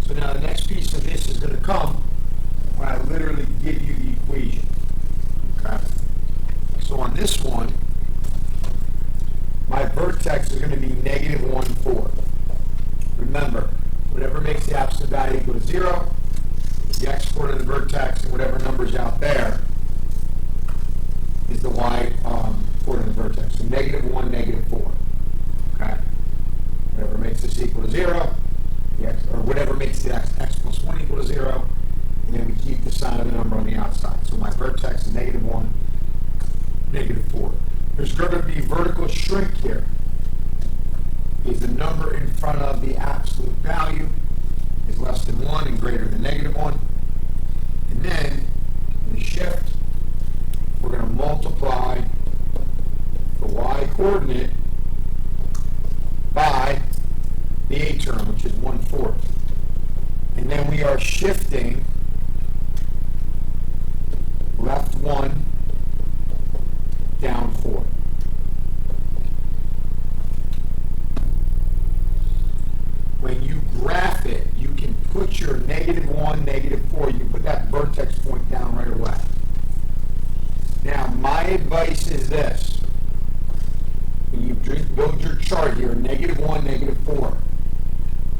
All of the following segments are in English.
So now the next piece of this is going to come when I literally give you the equation. Okay. So on this one, my vertex is going to be negative 1, 4. Remember, whatever makes the absolute value equal to 0 is the x coordinate of the vertex, and whatever number's out there is the y coordinate of the vertex. So negative 1, negative 4. Okay? Whatever makes this equal to 0, or whatever makes the x plus 1 equal to 0, and then we keep the sign of the number on the outside. So my vertex is negative 1, negative 4. There's going to be vertical shrink here. Is the number in front of the absolute value is less than 1 and greater than negative 1. And then, in the shift, we're going to multiply the y coordinate by the a term, which is 1/4. And then we are shifting left 1, down 4. When you graph it, you can put your negative 1, negative 4, you can put that vertex point down right away. Now, my advice is this. When you build your chart here, negative 1, negative 4,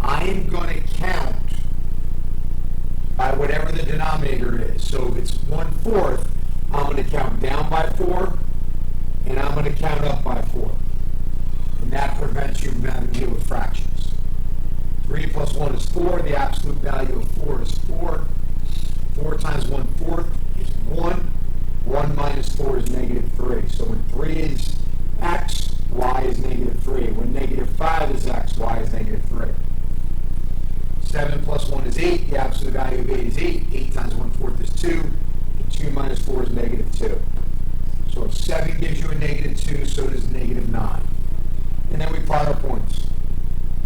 I am going to count by whatever the denominator is. So if it's 1/4, I'm going to count down by 4, and I'm going to count up by 4. And that prevents you from having to deal with fractions. 3 plus 1 is 4. The absolute value of 4 is 4. 4 times 1/4 is 1. 1 minus 4 is negative 3. So when 3 is x, y is negative 3. When negative 5 is x, y is negative 3. 7 plus 1 is 8. The absolute value of 8 is 8. 8 times 1/4 is 2. And 2 minus 4 is negative 2. So if 7 gives you a negative 2, so does negative 9. And then we plot our points.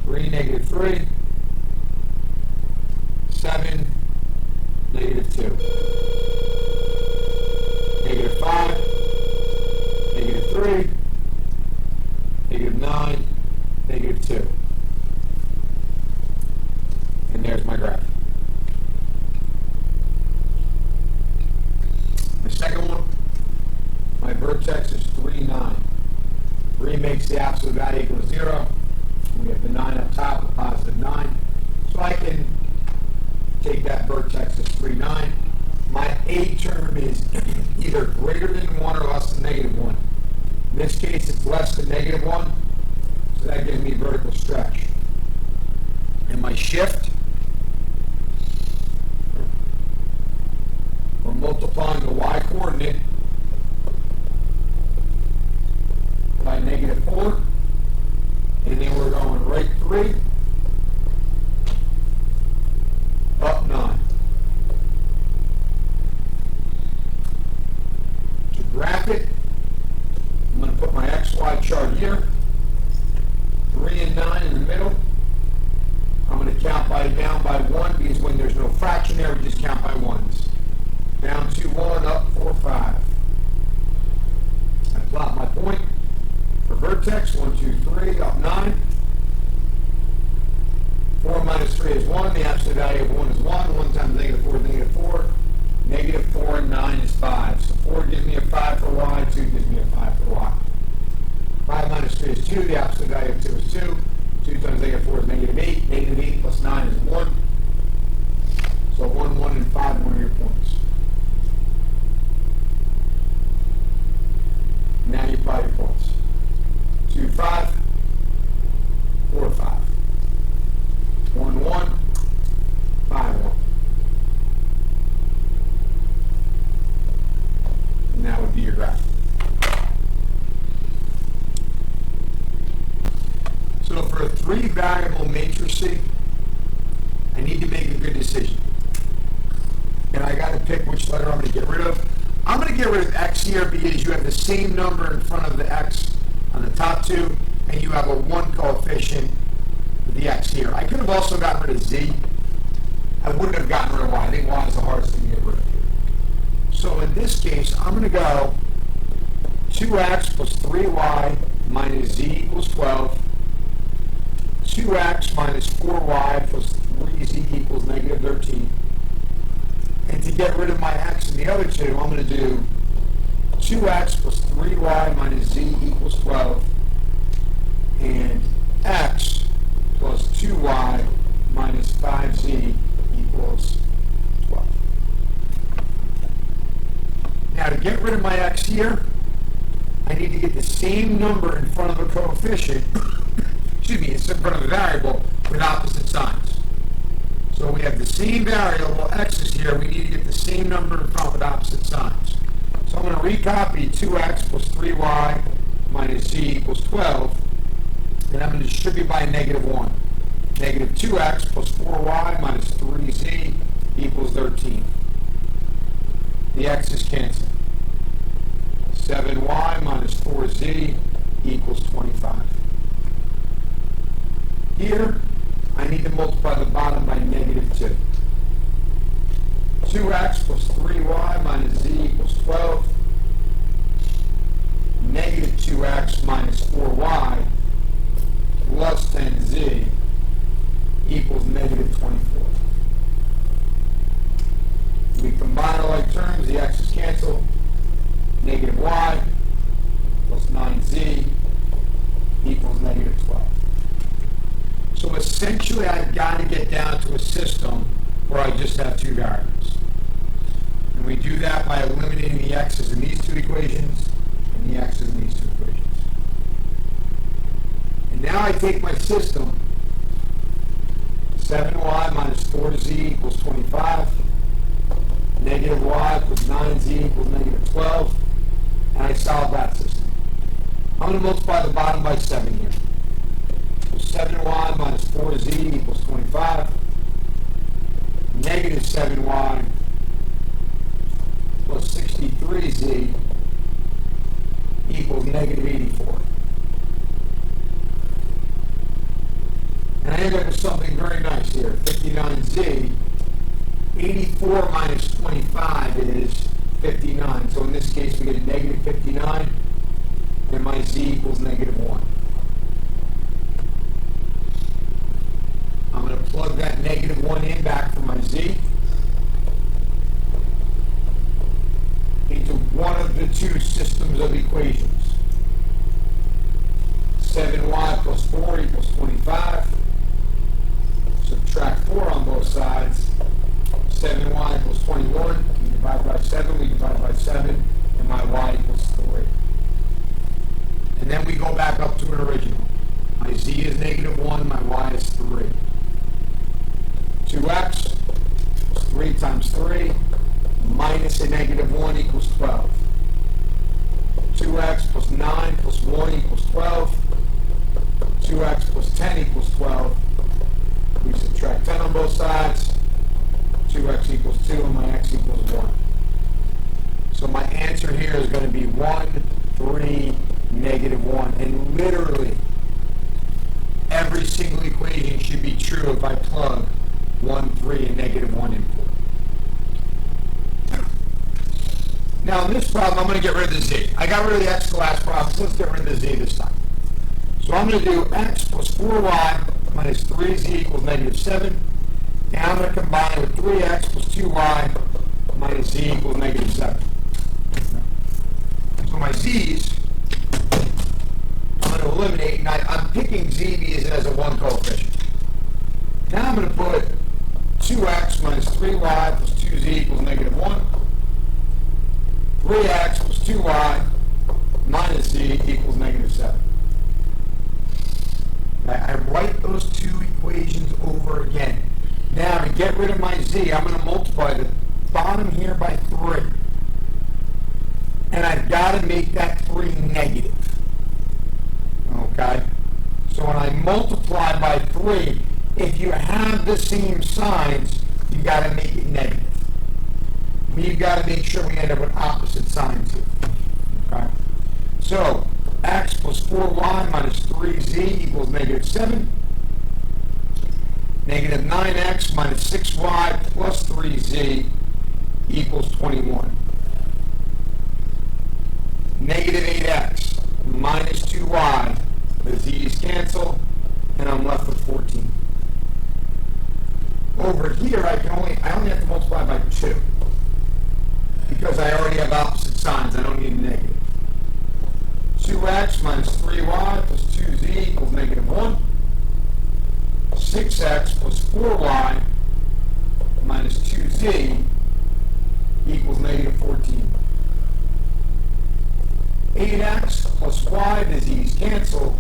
3, negative 3. 7, negative 2. Negative 5. Negative 3. Negative 9. Negative 2. And there's my graph. My second one, my vertex is 3, 9. 3 makes the absolute value equal to 0. We have the 9 up top, a positive 9. So I can take that vertex as 3, 9. My a term is either greater than 1 or less than negative 1. In this case, it's less than negative 1. So that gives me vertical stretch. And my shift, we're multiplying the y coordinate by negative 4. And then we're going right 3, up 9. To graph it, I'm going to put my XY chart here. 3 and 9 in the middle. I'm going to count down by 1 because when there's no fraction there, we just count by 1s. Down 2, 1, up 4, 5. I plot my point for vertex. 1, 2, 3, up 9. 4 minus 3 is 1. The absolute value of 1 is 1. 1 times negative 4 is negative 4. Negative 4 and 9 is 5. So 4 gives me a 5 for y. 2 gives me a 5 for y. 5 minus 3 is 2. The absolute value of 2 is 2. 2 times negative 4 is negative 8. Negative 8 plus 9 is 1. So 1, 1, and 5 are your points. Now you plot your points. 2, 5. 4, 5. 1, 1. 5, 1. And that would be your graph. So for a 3-variable matrix, I need to make a good decision. And I got to pick which letter I'm going to get rid of. I'm going to get rid of x here because you have the same number in front of the x on the top two, and you have a 1 coefficient with the x here. I could have also gotten rid of z. I wouldn't have gotten rid of y. I think y is the hardest thing to get rid of here. So in this case, I'm going to go 2x plus 3y minus z equals 12. 2x minus 4y plus 3z equals get rid of my x in the other two, I'm going to do 2x plus 3y minus z equals 12, and x plus 2y minus 5z equals 12. Now to get rid of my x here, I need to get the same number in front of a coefficient, excuse me, it's in front of a variable with opposite signs. So we have the same variable, x is here, we need to get the same number in front with opposite signs. So I'm going to recopy 2x plus 3y minus z equals 12, and I'm going to distribute by a negative 1. Negative 2x plus 4y minus 3z equals 13. The x's cancel. 7y minus 4z equals 25. Here, I need to multiply the bottom by negative 2. 2x plus 3y minus z equals 12. Negative 2x minus 4y plus 10z equals negative 24. We combine our like terms, the x's cancel. Negative y plus 9z equals negative 12. So essentially, I've got to get down to a system where I just have two variables. And we do that by eliminating the x's in these two equations and the x's in these two equations. And now I take my system, 7y minus 4z equals 25, negative y plus 9z equals negative 12, and I solve that system. I'm going to multiply the bottom by 7 here. So 7y minus 4z equals 25, negative 7y plus 63z equals negative 84. And I end up with something very nice here, 59z. 84 minus 25 is 59. So in this case, we get a negative 59, and my z equals negative 1. I'm going to plug that negative 1 in back for my z into one of the two systems of equations. 7y plus 4 equals 25. Subtract 4 on both sides. 7y equals 21. We divide by 7, we divide by 7, and my y equals 3. And then we go back up to an original. My z is negative 1, my y is 3. 2x plus 3 times 3 minus a negative 1 equals 12. 2x plus 9 plus 1 equals 12. 2x plus 10 equals 12. We subtract 10 on both sides. 2x equals 2 and my x equals 1. So my answer here is going to be 1, 3, negative 1. And literally, every single equation should be true if I plug 1, 3, and negative 1 input. Now in this problem, I'm going to get rid of the z. I got rid of the x the last problem, so let's get rid of the z this time. So I'm going to do x plus 4y minus 3z equals negative 7. And I'm going to combine it with 3x plus 2y minus z equals negative 7. So my z's, I'm going to eliminate, and I'm picking z because it has a 1 coefficient. Now I'm going to put 2x minus 3y plus 2z equals negative 1. 3x plus 2y minus z equals negative 7. I write those two equations over again. Now, to get rid of my z, I'm going to multiply the bottom here by 3. And I've got to make that 3 negative. Okay? So when I multiply by 3, if you have the same signs, you've got to make it negative. We've got to make sure we end up with opposite signs here. Okay? So, x plus 4y minus 3z equals negative 7. Negative 9x minus 6y plus 3z equals 21. Negative 8x minus 2y. The z's cancel, and I'm left with 14. Over here, I only have to multiply by 2. because I already have opposite signs. I don't need a negative. 2x minus 3y plus 2z equals negative 1. 6x plus 4y minus 2z equals negative 14. 8x plus y, the z's cancel,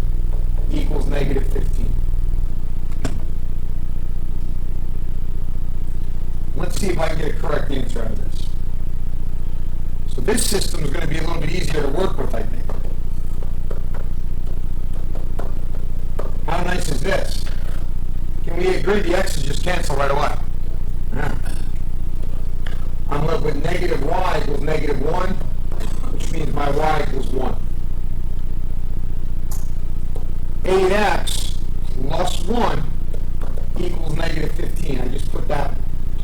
equals negative 15. Let's see if I can get a correct answer out of this. So this system is going to be a little bit easier to work with, I think. How nice is this? Can we agree the x's just cancel right away? Yeah. I'm left with negative y equals negative 1, which means my y equals 1. 8x plus 1 equals negative 15. I just put that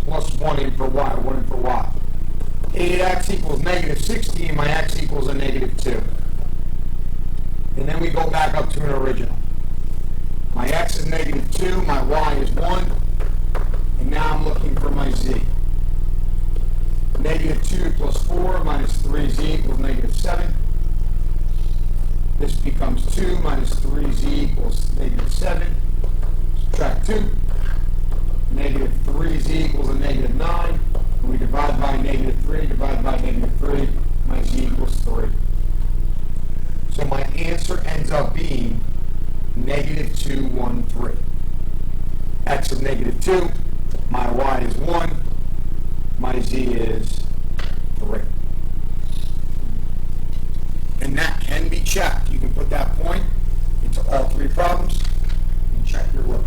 plus 1 in for y, 1 in for y. 8x equals negative 16, my x equals a negative 2. And then we go back up to an original. My x is negative 2, my y is 1, and now I'm looking for my z. Negative 2 plus 4 minus 3z equals negative 7. This becomes 2 minus 3z equals negative 7. Subtract 2. Negative 3z equals a negative 9. And we divide by negative 3, divide by negative 3, my z equals 3. So my answer ends up being negative 2, 1, 3. X is negative 2, my y is 1, my z is 3. And that can be checked. You can put that point into all three problems and check your work.